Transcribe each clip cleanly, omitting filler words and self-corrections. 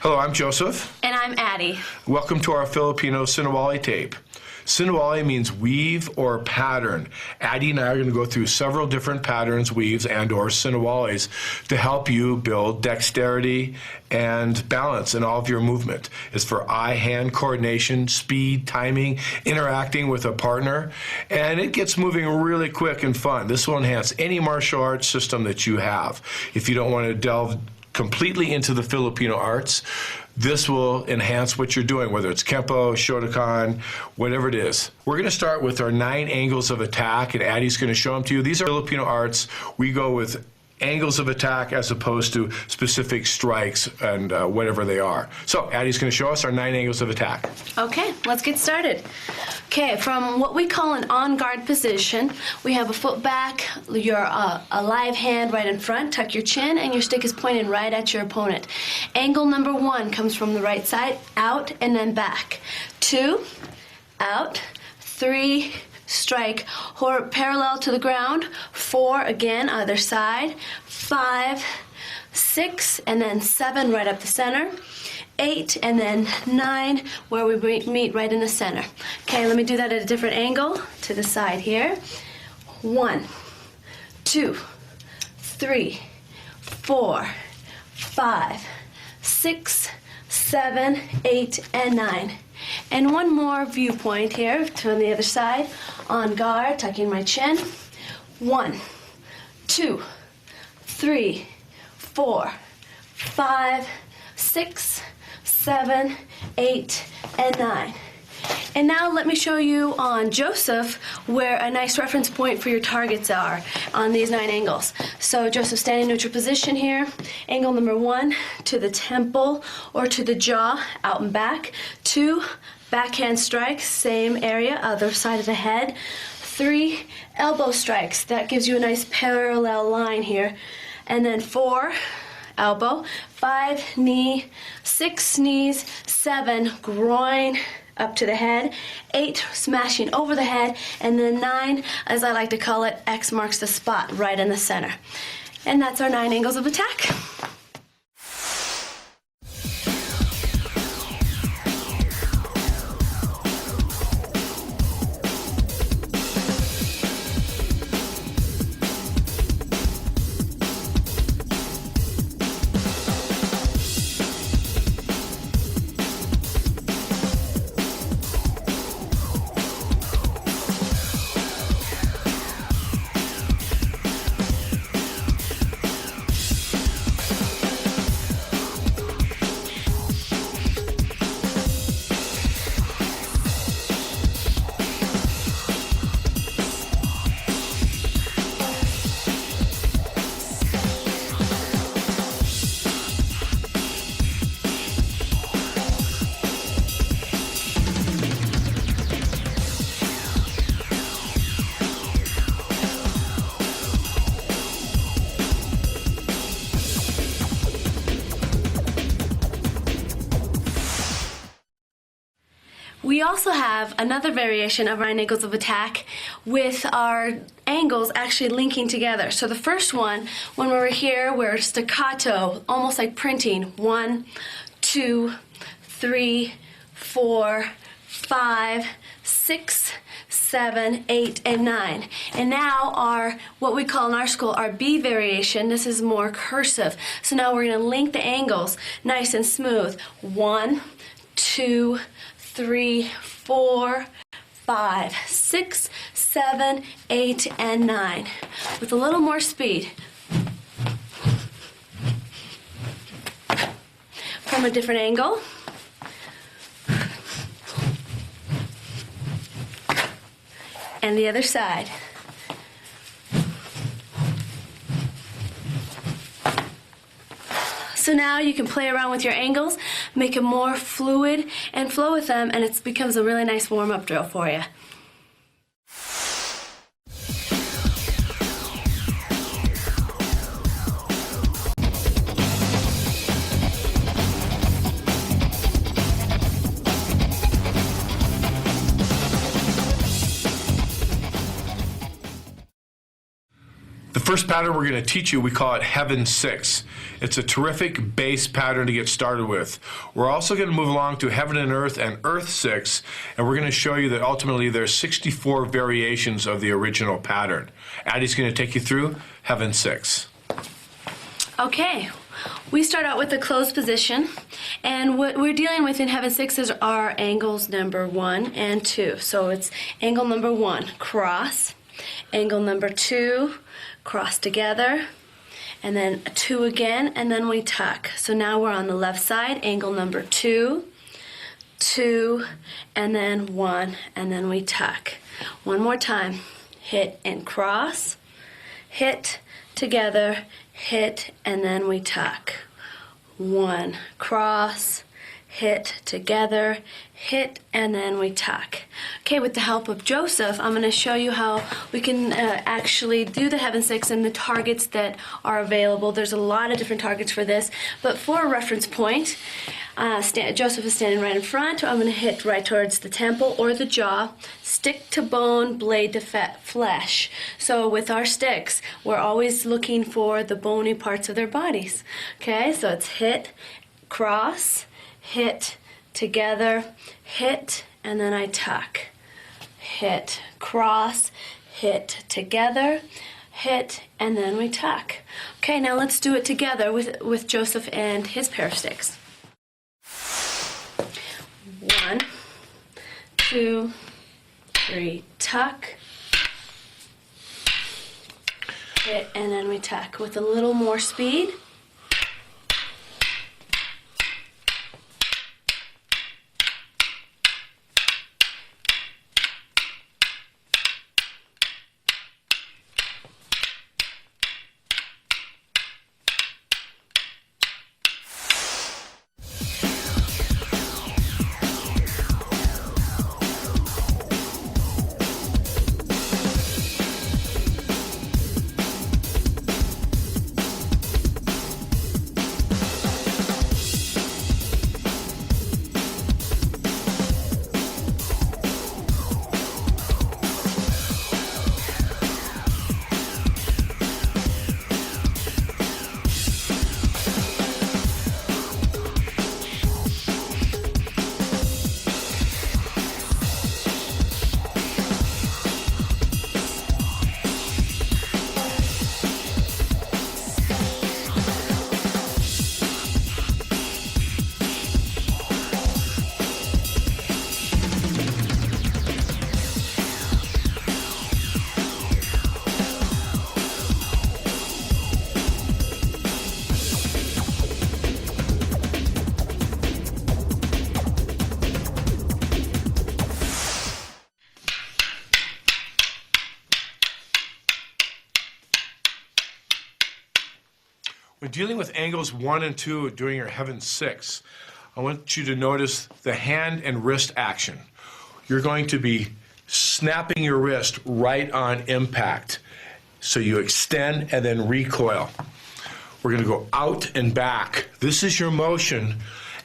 Hello, I'm Joseph. And I'm Addie. Welcome to our Filipino Sinawali tape. Sinawali means weave or pattern. Addie and I are going to go through several different patterns, weaves, and or Sinawalis to help you build dexterity and balance in all of your movement. It's for eye-hand coordination, speed, timing, interacting with a partner, and it gets moving really quick and fun. This will enhance any martial arts system that you have. If you don't want to delve completely into the Filipino arts, this will enhance what you're doing, whether it's Kempo, Shotokan, whatever it is. We're going to start with our 9 angles of attack, and Addie's going to show them to you. These are Filipino arts. We go with angles of attack as opposed to specific strikes and whatever they are. So Addie's going to show us our 9 angles of attack. Okay, let's get started. Okay, from what we call an on-guard position, we have a foot back, your a live hand right in front, tuck your chin, and your stick is pointed right at your opponent. Angle number 1 comes from the right side, out and then back. 2, out, 3, strike parallel to the ground. 4, again, other side. 5, 6, and then 7 right up the center. 8, and then 9, where we meet right in the center. Okay, let me do that at a different angle to the side here. 1, 2, 3, 4, 5, 6, 7, 8, and 9. And one more viewpoint here to the other side. On guard, tucking my chin. 1, 2, 3, 4, 5, 6, 7, 8, and 9. And now let me show you on Joseph where a nice reference point for your targets are on these 9 angles. So Joseph, standing neutral position here. Angle number 1 to the temple or to the jaw, out and back. 2, backhand strikes, same area, other side of the head. 3, elbow strikes. That gives you a nice parallel line here. And then 4, elbow. 5, knee. 6, knees. 7, groin up to the head. 8, smashing over the head. And then 9, as I like to call it, X marks the spot right in the center. And that's our 9 angles of attack. We also have another variation of our 9 angles of attack with our angles actually linking together. So the first one, when we're here, we're staccato, almost like printing. 1, 2, 3, 4, 5, 6, 7, 8, and 9. And now our, what we call in our school, our B variation, this is more cursive. So now we're going to link the angles nice and smooth. 1, 2, 3, 4, 5, 6, 7, 8, and 9. With a little more speed. From a different angle. And the other side. So now you can play around with your angles, make it more fluid, and flow with them, and it becomes a really nice warm-up drill for you. first pattern we're going to teach you, we call it Heaven 6. It's a terrific base pattern to get started with. We're also going to move along to Heaven and Earth 6, and we're going to show you that ultimately there's 64 variations of the original pattern. Addie's going to take you through Heaven 6. Okay, we start out with the closed position, and what we're dealing with in Heaven 6 is our angles number 1 and 2. So it's angle number 1, cross, angle number 2, cross together, and then 2 again, and then we tuck. So now we're on the left side, angle number 2, 2, and then 1, and then we tuck. One more time, hit and cross, hit, together, hit, and then we tuck. 1, cross, hit, together, hit, and then we tuck. Okay, with the help of Joseph, I'm going to show you how we can actually do the Heaven 6 and the targets that are available. There's a lot of different targets for this, but for a reference point, Joseph is standing right in front. I'm going to hit right towards the temple or the jaw, stick to bone, blade to flesh. So with our sticks, we're always looking for the bony parts of their bodies. Okay, so it's hit, cross, hit, together, hit, and then I tuck. Hit, cross, hit, together, hit, and then we tuck. Okay, now let's do it together with Joseph and his pair of sticks. 1, 2, 3, tuck, hit, and then we tuck with a little more speed. When dealing with angles 1 and 2 during your Heaven 6, I want you to notice the hand and wrist action. You're going to be snapping your wrist right on impact. So you extend and then recoil. We're going to go out and back. This is your motion,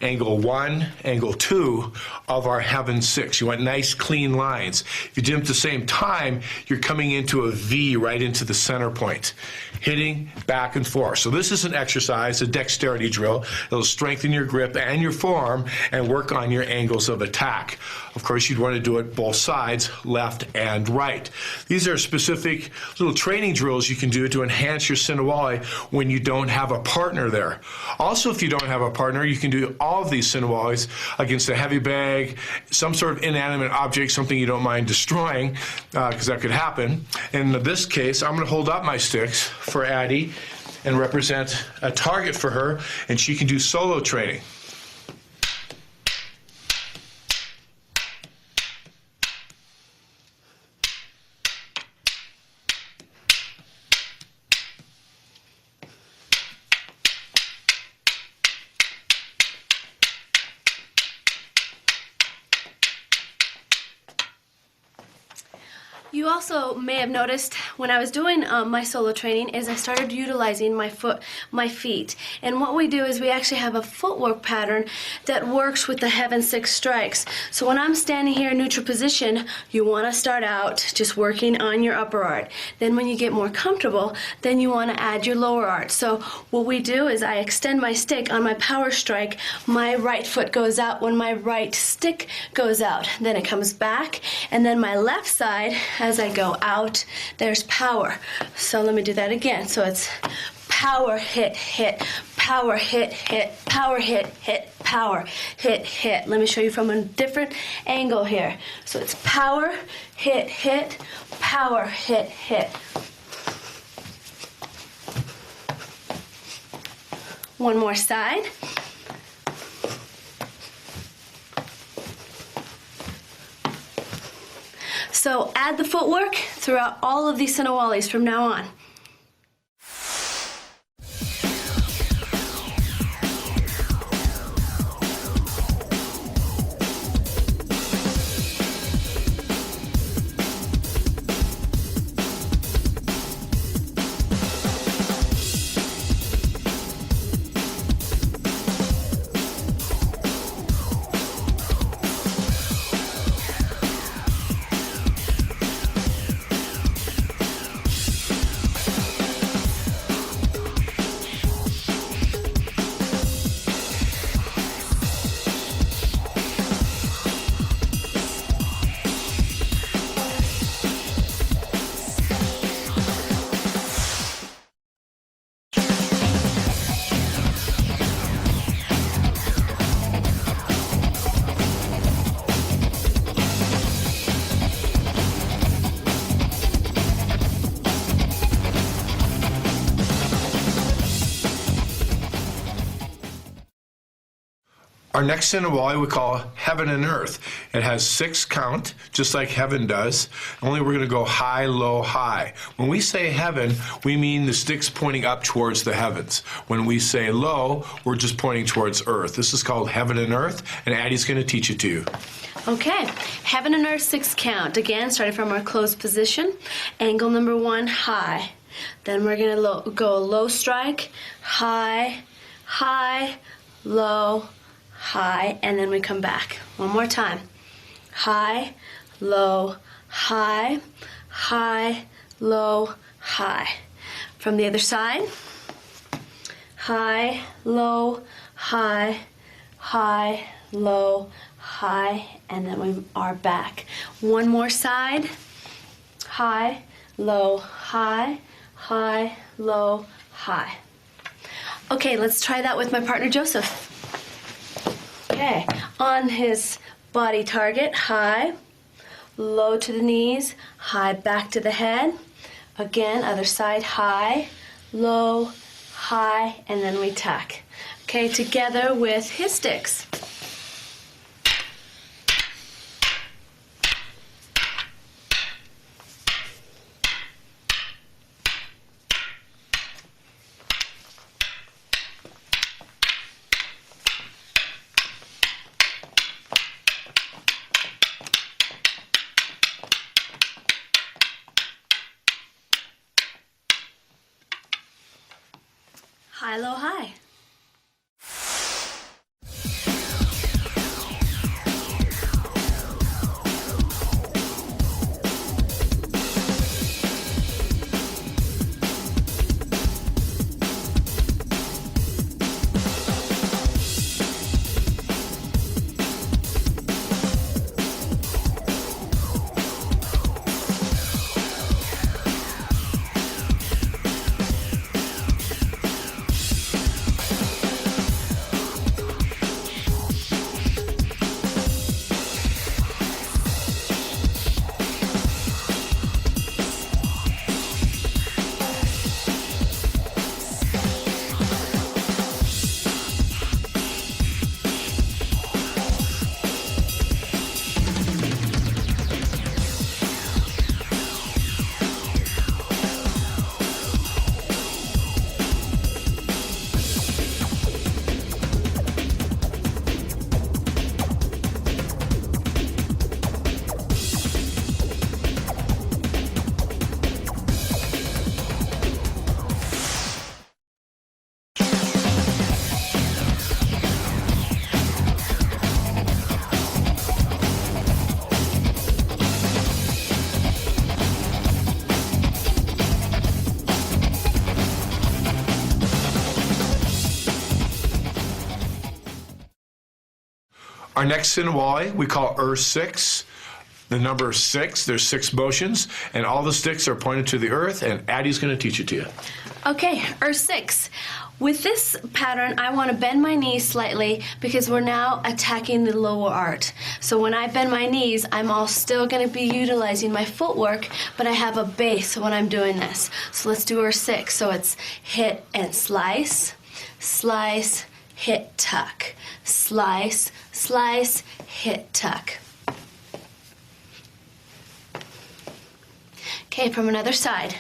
angle 1, angle 2 of our Heaven 6. You want nice clean lines. If you do them at the same time, you're coming into a V right into the center point, hitting back and forth. So this is an exercise, a dexterity drill. It'll strengthen your grip and your forearm and work on your angles of attack. Of course, you'd want to do it both sides, left and right. These are specific little training drills you can do to enhance your Sinawali when you don't have a partner there. Also, if you don't have a partner, you can do all of these Sinawalis against a heavy bag, some sort of inanimate object, something you don't mind destroying, because that could happen. In this case, I'm going to hold up my sticks for Addie and represent a target for her, and she can do solo training. You also may have noticed when I was doing my solo training is I started utilizing my feet. And what we do is we actually have a footwork pattern that works with the Heaven 6 strikes. So when I'm standing here in neutral position, you want to start out just working on your upper arc. Then when you get more comfortable, then you want to add your lower arc. So what we do is I extend my stick on my power strike. My right foot goes out when my right stick goes out. Then it comes back, and then my left side, as I go out, there's power. So let me do that again. So it's power, hit, hit, power, hit, hit, power, hit, hit, power, hit, hit. Let me show you from a different angle here. So it's power, hit, hit, power, hit, hit. One more side. So add the footwork throughout all of these Sinawalis from now on. Our next Sinawali we call Heaven and Earth. It has 6 count, just like heaven does, only we're going to go high, low, high. When we say heaven, we mean the stick's pointing up towards the heavens. When we say low, we're just pointing towards earth. This is called Heaven and Earth, and Addie's going to teach it to you. Okay, Heaven and Earth 6 count. Again, starting from our closed position. Angle number 1, high. Then we're going to go low strike, high, high, low, high, and then we come back. One more time. High, low, high, high, low, high. From the other side. High, low, high, high, low, high, and then we are back. One more side. High, low, high, high, low, high. Okay, let's try that with my partner Joseph. Okay, on his body target, high, low to the knees, high back to the head. Again, other side, high, low, high, and then we tuck. Okay, together with his sticks. High, low, high. Our next Sinawali we call 6. The number 6, there's 6 motions, and all the sticks are pointed to the earth, and Addie's going to teach it to you. Okay, 6. With this pattern, I want to bend my knees slightly because we're now attacking the lower art. So when I bend my knees, I'm all still going to be utilizing my footwork, but I have a base when I'm doing this. So let's do 6. So it's hit and slice, slice, hit, tuck, slice, slice, hit, tuck. Okay, from another side.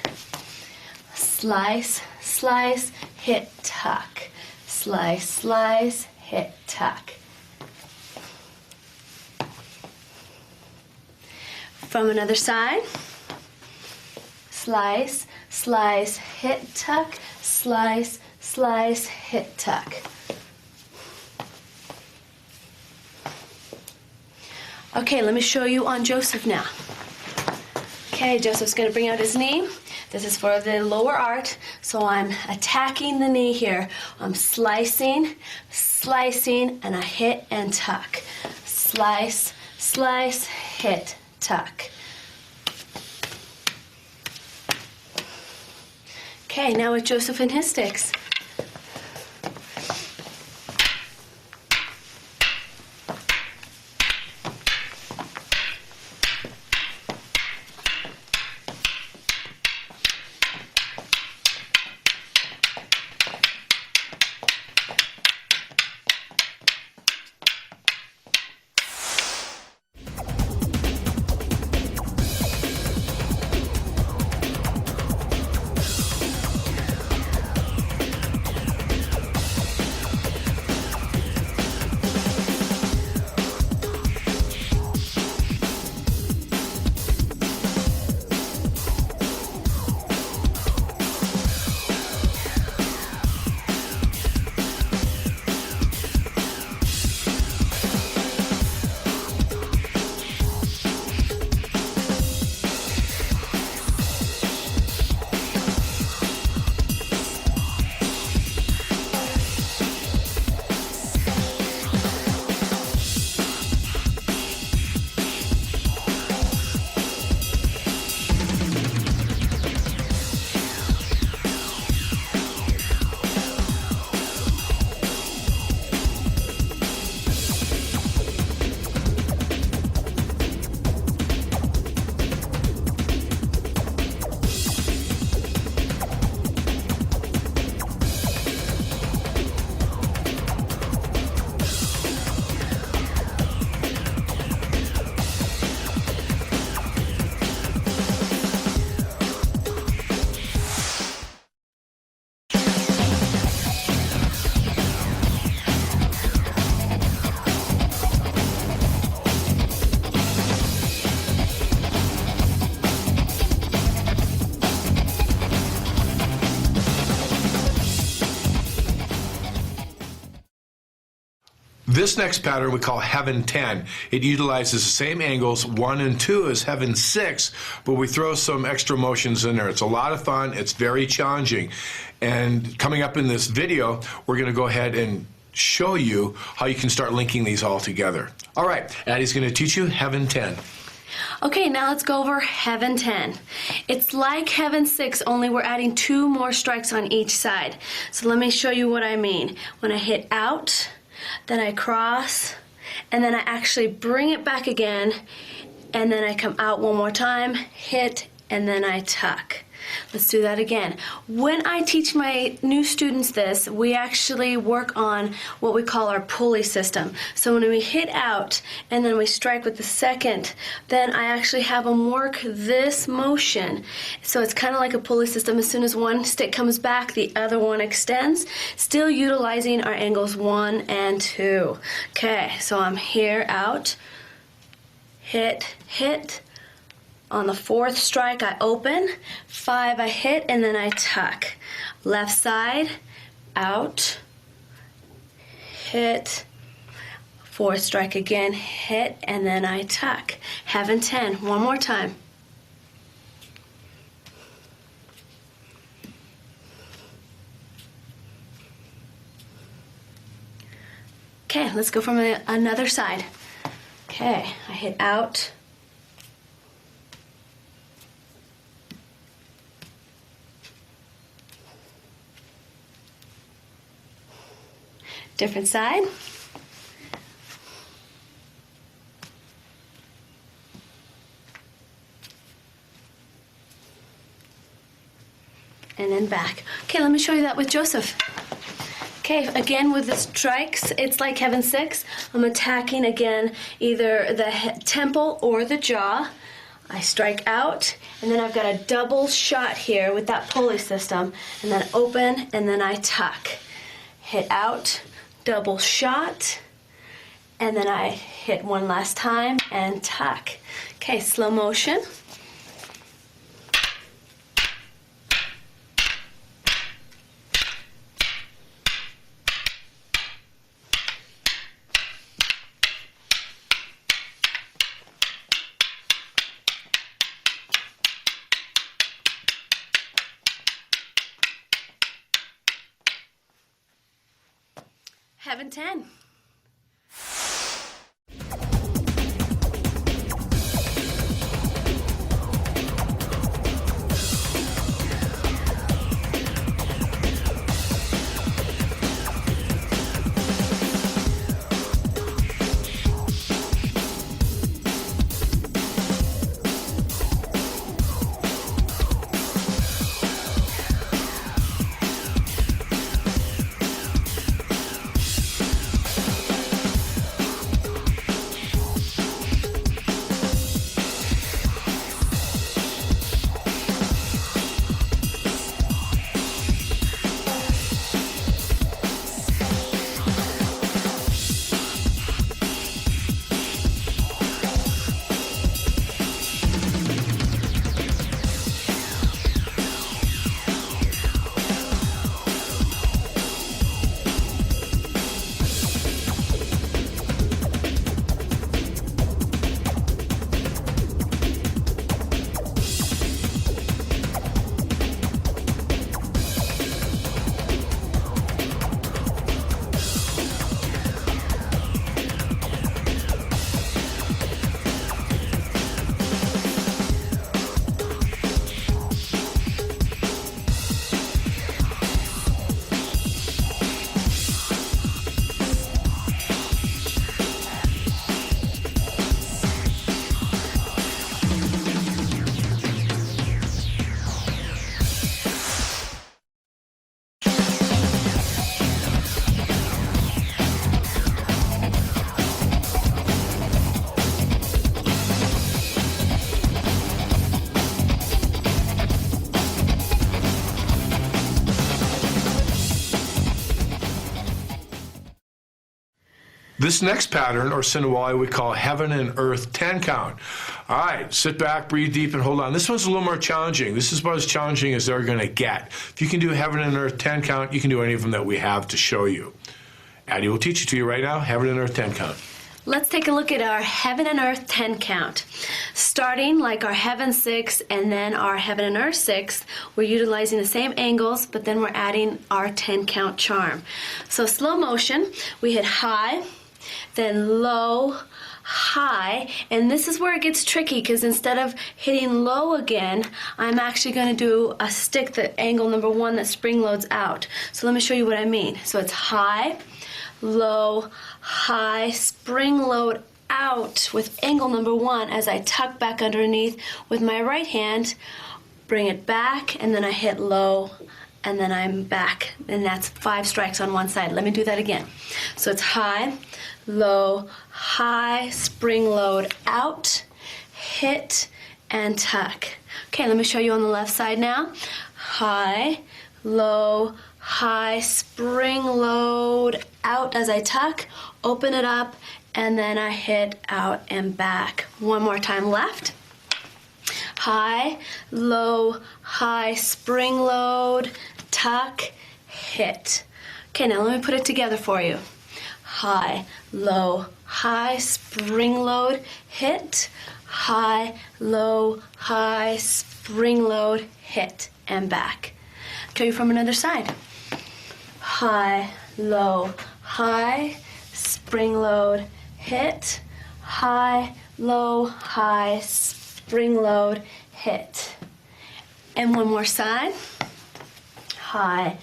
Slice, slice, hit, tuck. Slice, slice, hit, tuck. From another side. Slice, slice, hit, tuck. Slice, slice, hit, tuck. Okay, let me show you on Joseph now. Okay, Joseph's going to bring out his knee. This is for the lower art, so I'm attacking the knee here. I'm slicing, slicing, and I hit and tuck. Slice, slice, hit, tuck. Okay, now with Joseph and his sticks. This next pattern we call Heaven 10. It utilizes the same angles 1 and 2 as Heaven 6, but we throw some extra motions in there. It's a lot of fun. It's very challenging. And coming up in this video, we're going to go ahead and show you how you can start linking these all together. All right, Addie's going to teach you Heaven 10. Okay, now let's go over Heaven 10. It's like Heaven 6, only we're adding 2 more strikes on each side. So let me show you what I mean. When I hit out, then I cross, and then I actually bring it back again, and then I come out one more time, hit, and then I tuck. Let's do that again. When I teach my new students this, we actually work on what we call our pulley system. So when we hit out and then we strike with the second, then I actually have them work this motion. So it's kind of like a pulley system. As soon as one stick comes back, the other one extends, still utilizing our angles 1 and 2. Okay, so I'm here, out, hit, hit. On the 4th strike, I open, 5, I hit, and then I tuck. Left side, out, hit, 4th strike again, hit, and then I tuck. Heaven 10, one more time. Okay, let's go from another side. Okay, I hit out. Different side. And then back. Okay, let me show you that with Joseph. Okay, again with the strikes, it's like Heaven 6. I'm attacking again either the temple or the jaw. I strike out, and then I've got a double shot here with that pulley system, and then open, and then I tuck. Hit out, double shot, and then I hit one last time and tuck. Okay, slow motion. Heaven 10. This next pattern, or Sinawali, we call Heaven and Earth 10 count. All right, sit back, breathe deep, and hold on. This one's a little more challenging. This is about as challenging as they're going to get. If you can do Heaven and Earth 10 count, you can do any of them that we have to show you. Addie will teach it to you right now, Heaven and Earth 10 count. Let's take a look at our Heaven and Earth 10 count. Starting like our Heaven 6 and then our Heaven and Earth 6, we're utilizing the same angles, but then we're adding our 10 count charm. So slow motion, we hit high, then low, high, and this is where it gets tricky because instead of hitting low again, I'm actually going to do a stick, the angle number 1 that spring loads out. So let me show you what I mean. So it's high, low, high, spring load out with angle number 1 as I tuck back underneath with my right hand, bring it back, and then I hit low, and then I'm back, and that's 5 strikes on one side. Let me do that again. So it's high, low, high, spring load out, hit, and tuck. Okay, let me show you on the left side now. High, low, high, spring load out as I tuck, open it up, and then I hit out and back. One more time left. High, low, high, spring load, tuck, hit. Okay, now let me put it together for you. High, low, high, spring load, hit, high, low, high, spring load, hit, and back. Show you from another side. High, low, high, spring spring load, hit, high, low, high, spring load, hit. And one more side. High,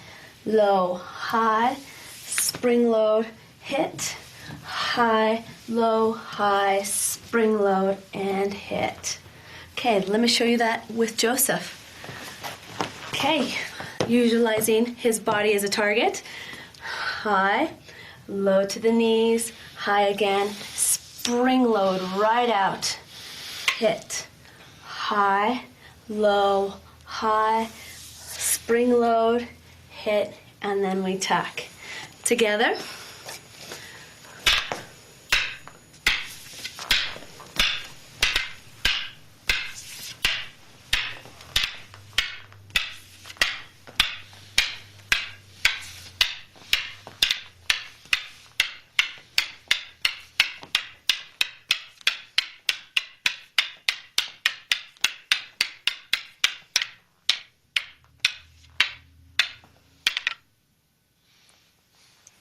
low, high, spring load, hit, high, low, high, spring load, and hit. Okay, let me show you that with Joseph. Okay, utilizing his body as a target. High, low to the knees, high again, spring load right out, hit, high, low, high, spring load, hit, and then we tuck. Together.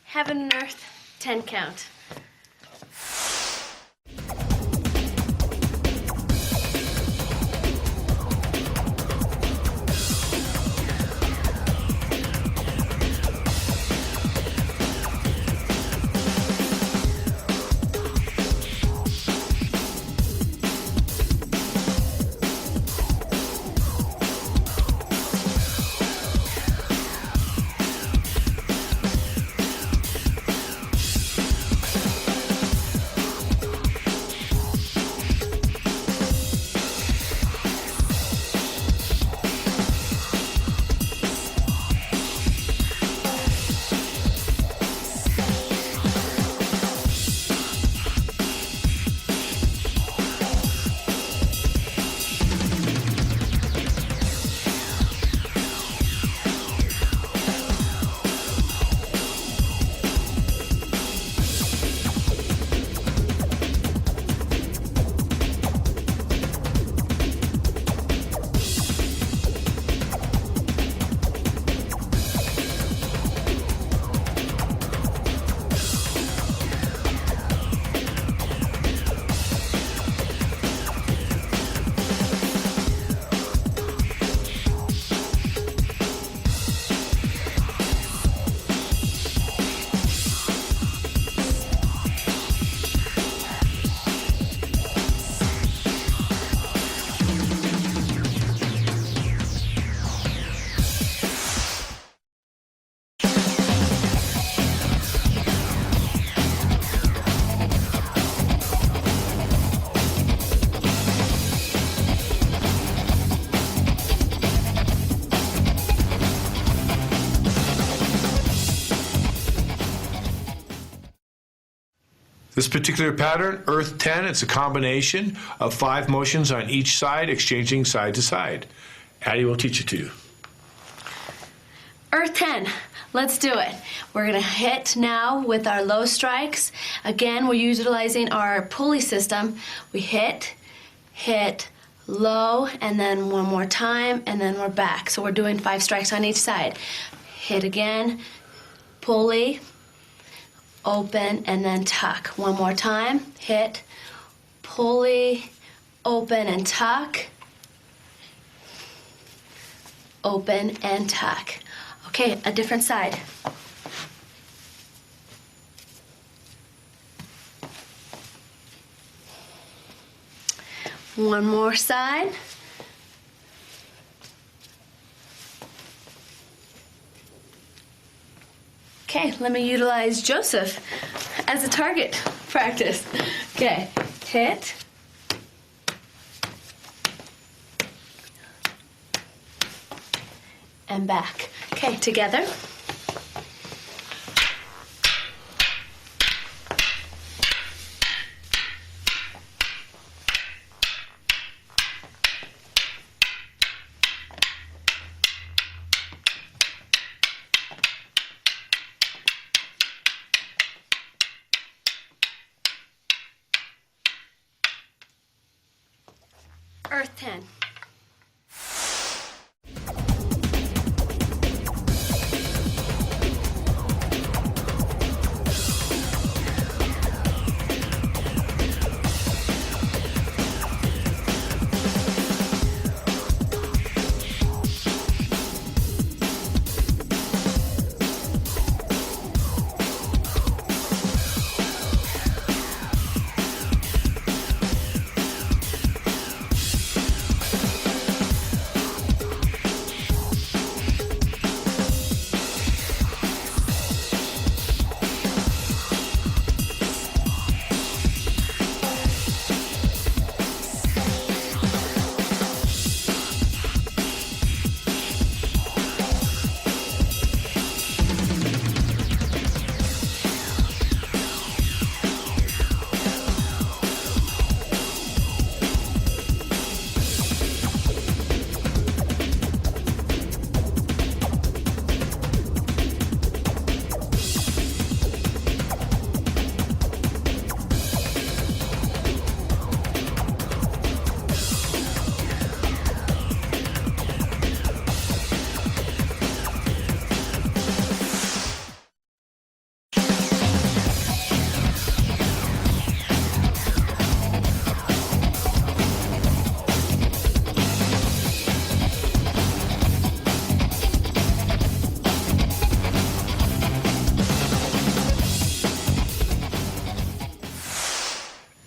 Heaven and earth, 10 count. This particular pattern, Earth 10, it's a combination of 5 motions on each side, exchanging side to side. Addie will teach it to you. Earth 10, let's do it. We're gonna hit now with our low strikes. Again, we're utilizing our pulley system. We hit, hit, low, and then one more time, and then we're back. So we're doing 5 strikes on each side. Hit again, pulley, open, and then tuck. One more time, hit, pulley, open and tuck, open and tuck. Okay, a different side. One more side. Okay, let me utilize Joseph as a target practice. Okay, hit. And back. Okay, together. Earth 10.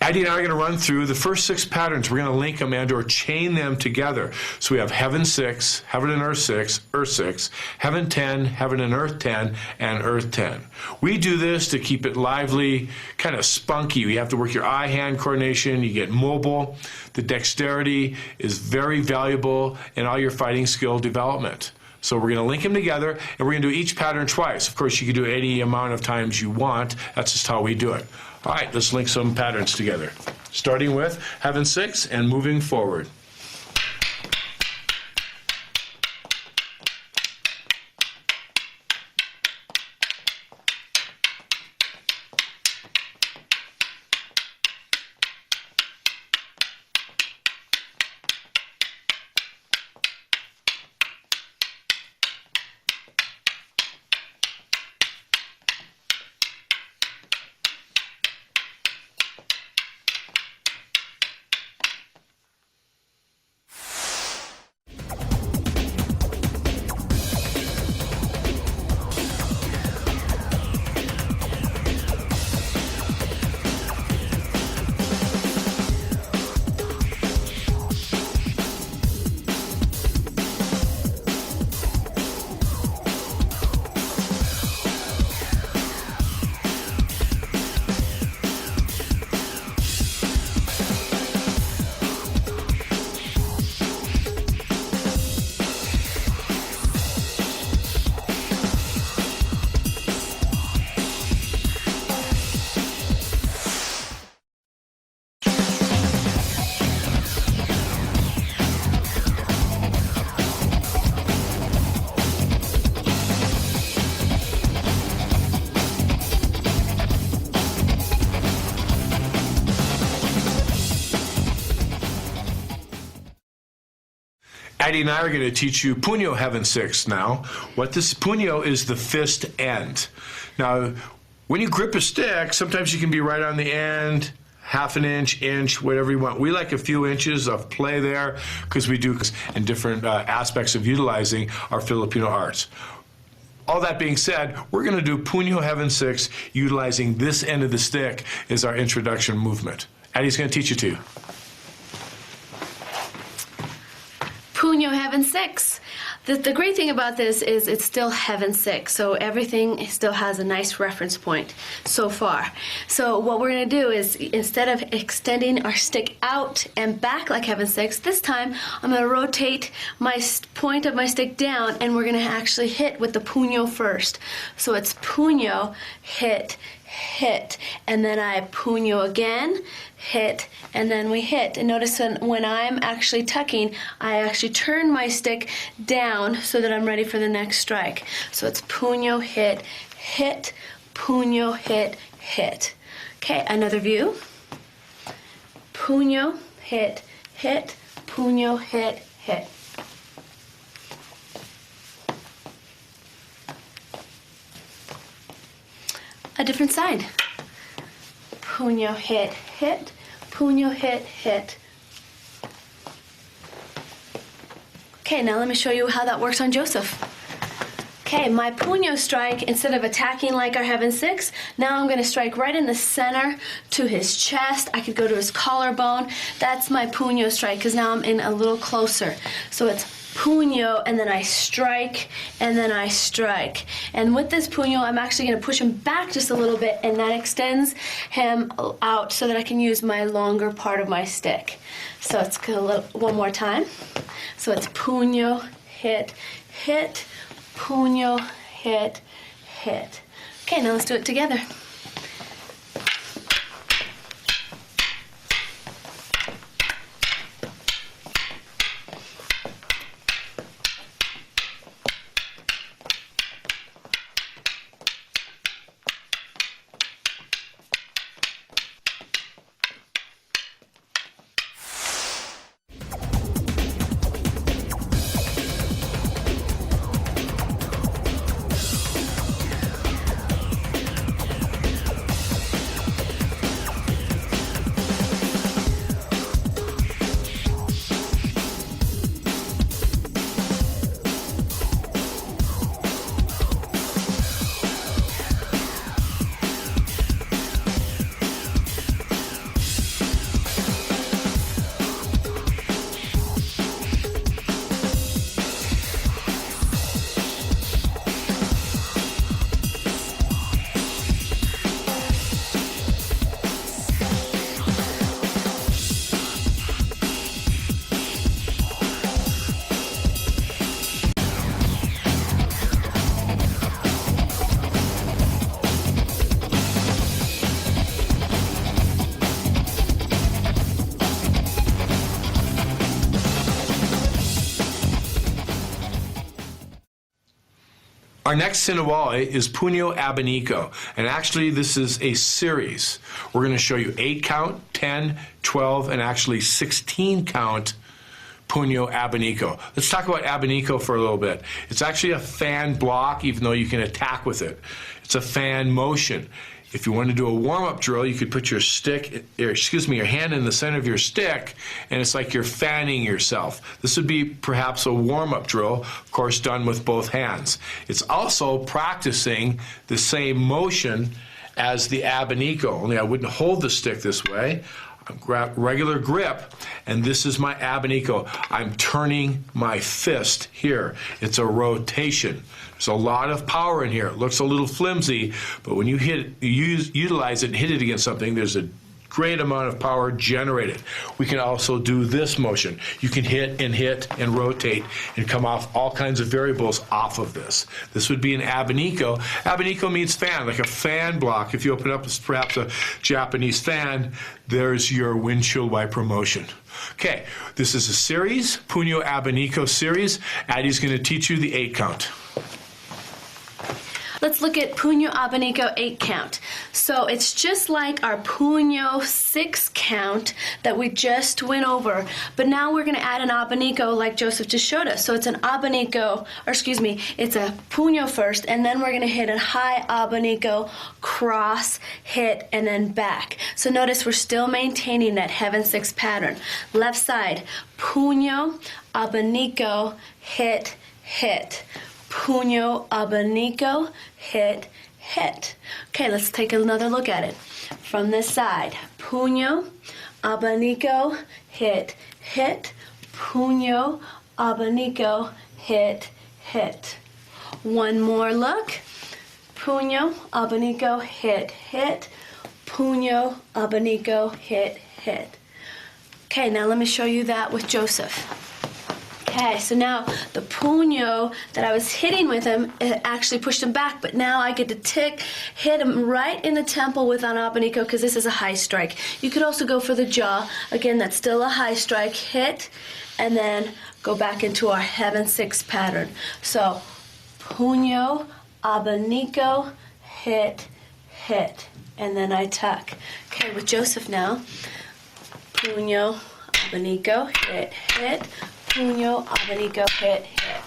Addie and I are going to run through the first 6 patterns. We're going to link them and or chain them together. So we have heaven 6, heaven and earth 6, heaven 10, heaven and earth 10, and earth 10. We do this to keep it lively, kind of spunky. You have to work your eye-hand coordination. You get mobile. The dexterity is very valuable in all your fighting skill development. So we're going to link them together, and we're going to do each pattern twice. Of course, you can do it any amount of times you want. That's just how we do it. All right, let's link some patterns together. Starting with heaven 6 and moving forward. Addie and I are going to teach you Puño Heaven 6 now. What this Puño is the fist end. Now, when you grip a stick, sometimes you can be right on the end, half an inch, whatever you want. We like a few inches of play there because we do in different aspects of utilizing our Filipino arts. All that being said, we're going to do Puño Heaven 6 utilizing this end of the stick as our introduction movement. Addie's going to teach you to. Puño Heaven 6. The great thing about this is it's still Heaven 6, so everything still has a nice reference point so far. So what we're going to do is, instead of extending our stick out and back like Heaven 6, this time I'm going to rotate my point of my stick down, and we're going to actually hit with the puño first. So it's puño, hit, hit, and then I puño again, hit, and then we hit. And notice when I'm actually tucking, I actually turn my stick down so that I'm ready for the next strike. So it's puño, hit, hit, puño, hit, hit. Okay, another view. Puño, hit, hit, puño, hit, hit. A different side. Puño, hit, hit, puño, hit, hit. Okay, now let me show you how that works on Joseph. Okay, my puño strike, instead of attacking like our Heaven 6, now I'm going to strike right in the center to his chest. I could go to his collarbone. That's my puño strike, because now I'm in a little closer. So it's puño, and then I strike, and then I strike. And with this puño, I'm actually going to push him back just a little bit, and that extends him out so that I can use my longer part of my stick. So it's one more time. So it's puño, hit, hit, puño, hit, hit. Okay, now let's do it together. Our next Sinawali is Punyo Abanico, and actually this is a series. We're going to show you 8 count, 10, 12, and actually 16 count Punyo Abanico. Let's talk about Abanico for a little bit. It's actually a fan block, even though you can attack with it. It's a fan motion. If you want to do a warm-up drill, you could put your your hand in the center of your stick, and it's like you're fanning yourself. This would be perhaps a warm-up drill, of course, done with both hands. It's also practicing the same motion as the Abanico, only I wouldn't hold the stick this way. Regular grip, and this is my Abanico. I'm turning my fist here. It's a rotation. There's a lot of power in here. It looks a little flimsy, but when you utilize it and hit it against something, there's a great amount of power generated. We can also do this motion. You can hit and rotate and come off all kinds of variables off of this. This would be an Abanico. Abanico means fan, like a fan block. If you open up perhaps a Japanese fan, there's your windshield wiper motion. Okay, this is a series, Punyo Abanico series. Addie's going to teach you the 8 count. Let's look at Punyo Abanico 8 count. So it's just like our Punyo 6 count that we just went over, but now we're going to add an Abanico like Joseph just showed us. So it's an Abanico, or excuse me, it's a Punyo first, and then we're going to hit a high Abanico, cross, hit, and then back. So notice we're still maintaining that Heaven 6 pattern. Left side, Punyo, Abanico, hit, hit. Punyo, Abanico, hit, hit. Okay, let's take another look at it. From this side, Punyo, Abanico, hit, hit. Punyo, Abanico, hit, hit. One more look. Punyo, Abanico, hit, hit. Punyo, Abanico, hit, hit. Okay, now let me show you that with Joseph. Okay, so now the Punyo that I was hitting with him, it actually pushed him back, but now I get to hit him right in the temple with an Abanico because this is a high strike. You could also go for the jaw. Again, that's still a high strike, hit, and then go back into our Heaven 6 pattern. So Punyo, Abanico, hit, hit, and then I tuck. Okay, with Joseph now, Punyo, Abanico, hit, hit. Punyo, Abanico, hit, hit.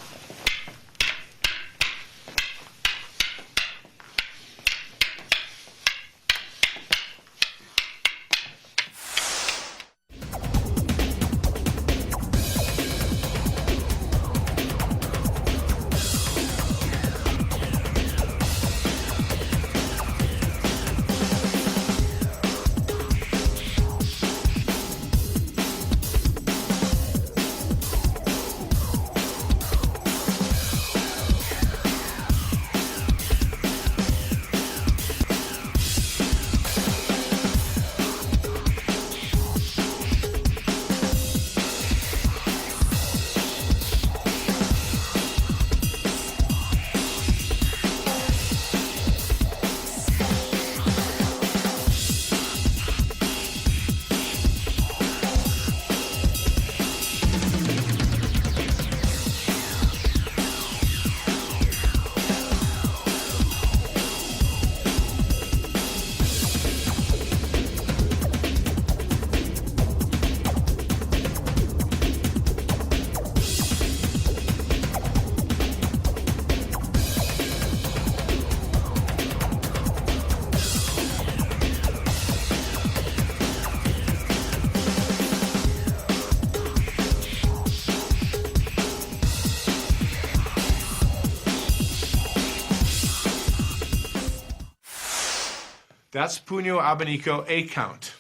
That's Punyo Abanico 8 count.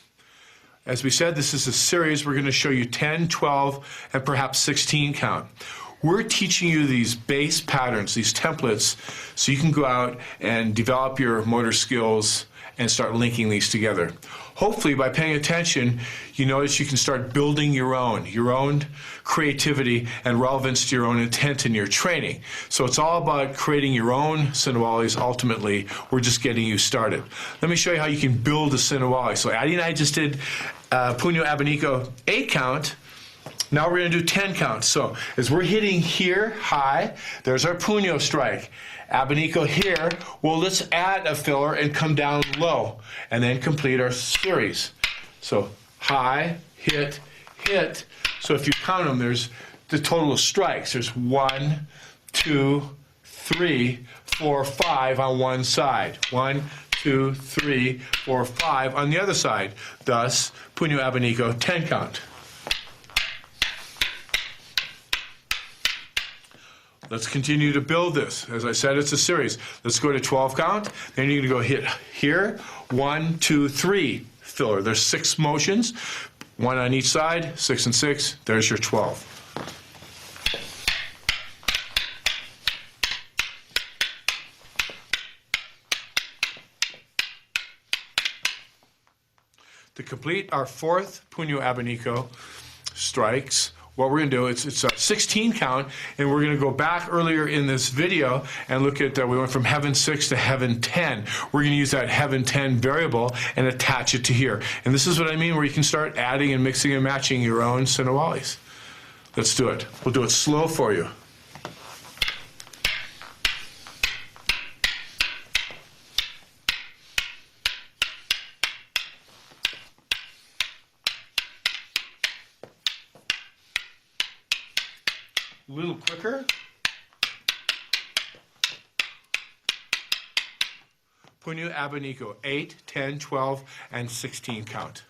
As we said, this is a series. We're going to show you 10, 12, and perhaps 16 count. We're teaching you these base patterns, these templates, so you can go out and develop your motor skills and start linking these together. Hopefully, by paying attention, you notice you can start building your own creativity and relevance to your own intent in your training. So it's all about creating your own Sinawalis. Ultimately, we're just getting you started. Let me show you how you can build a Sinawali. So Addie and I just did Punyo Abanico 8 count. Now we're going to do 10 counts. So as we're hitting here high, there's our puño strike. Abanico here. Well, let's add a filler and come down low and then complete our series. So high, hit, hit. So if you count them, there's the total of strikes. There's 1, 2, 3, 4, 5 on one side. 1, 2, 3, 4, 5 on the other side. Thus, puño abanico 10 count. Let's continue to build this. As I said, it's a series. Let's go to 12 count. Then you're going to go hit here. 1, 2, 3 filler. There's 6 motions, 1 on each side, 6 and 6. There's your 12. To complete our 4th puño abanico strikes, what we're going to do, it's a 16 count, and we're going to go back earlier in this video and look at, we went from heaven 6 to heaven 10. We're going to use that heaven 10 variable and attach it to here. And this is what I mean, where you can start adding and mixing and matching your own Sinawalis. Let's do it. We'll do it slow for you. A little quicker. Puño abanico, 8, 10, 12, and 16 count.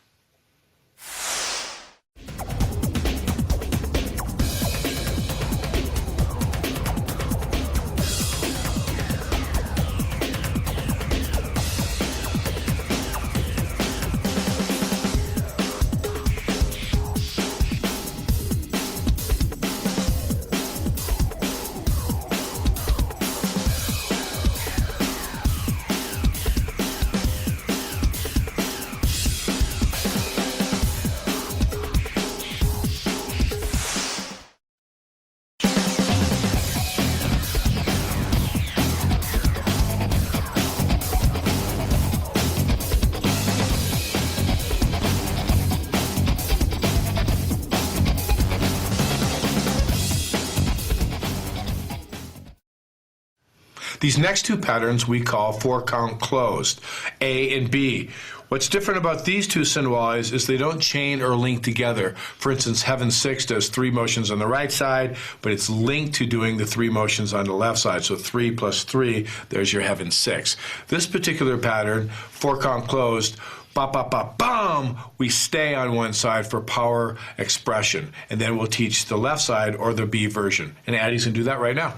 These next 2 patterns we call 4-count closed, A and B. What's different about these 2 Sinawalis is they don't chain or link together. For instance, heaven 6 does 3 motions on the right side, but it's linked to doing the 3 motions on the left side. So 3 plus 3, there's your heaven 6. This particular pattern, 4-count closed, ba ba ba bam, we stay on one side for power expression, and then we'll teach the left side or the B version. And Addie's gonna do that right now.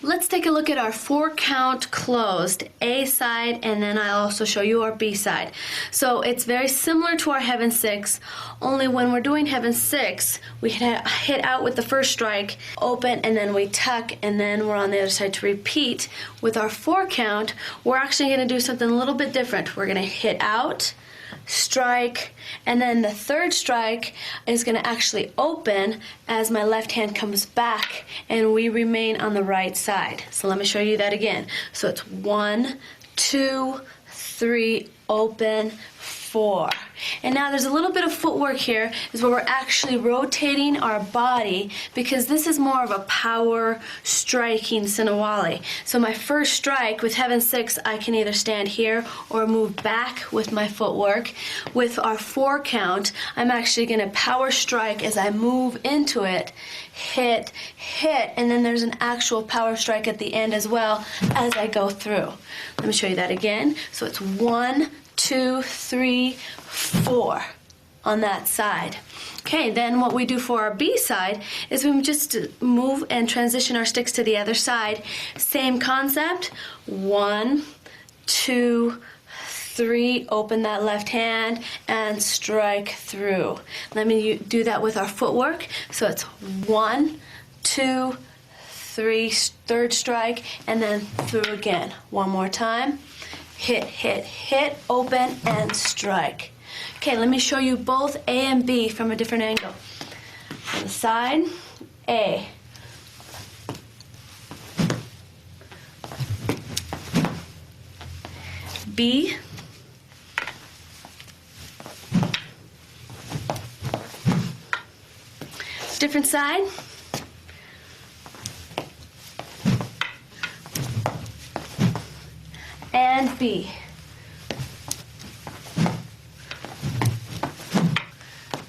Let's take a look at our 4-count closed A side, and then I'll also show you our B side. So it's very similar to our heaven 6, only when we're doing heaven 6, we hit out with the first strike, open, and then we tuck, and then we're on the other side to repeat. With our 4-count, we're actually going to do something a little bit different. We're going to hit out, strike, and then the 3rd strike is going to actually open as my left hand comes back and we remain on the right side. So let me show you that again. So it's 1, 2, 3, open, 4. And now there's a little bit of footwork here is where we're actually rotating our body, because this is more of a power striking Sinawali. So my first strike with heaven 6, I can either stand here or move back with my footwork. With our 4-count, I'm actually going to power strike as I move into it, hit, hit, and then there's an actual power strike at the end as well as I go through. Let me show you that again. So it's 1, 2, 3, 4 on that side. Okay, then what we do for our B side is we just move and transition our sticks to the other side. Same concept. 1, 2, 3, open that left hand and strike through. Let me do that with our footwork. So it's 1, 2, 3, 3rd strike, and then through again. One more time. Hit, hit, hit, open, and strike. Okay, let me show you both A and B from a different angle. On the side, A. B. Different side. And B.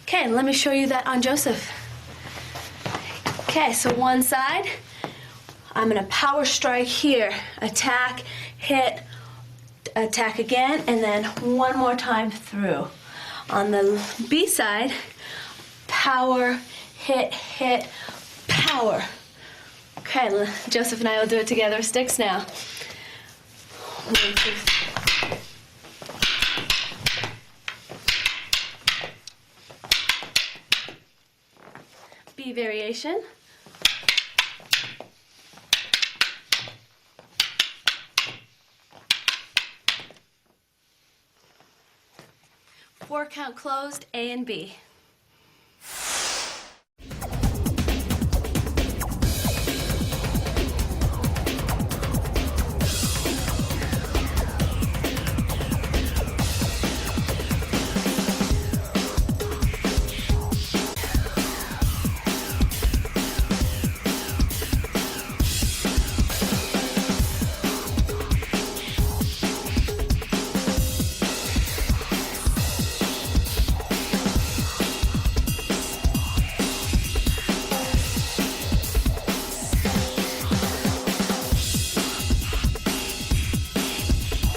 Okay, let me show you that on Joseph. Okay, so one side, I'm gonna power strike here, attack, hit, attack again, and then one more time through. On the B side, power, hit, hit, power. Okay, Joseph and I will do it together with sticks now. 1, 2, 3. B variation. Four count closed, A and B.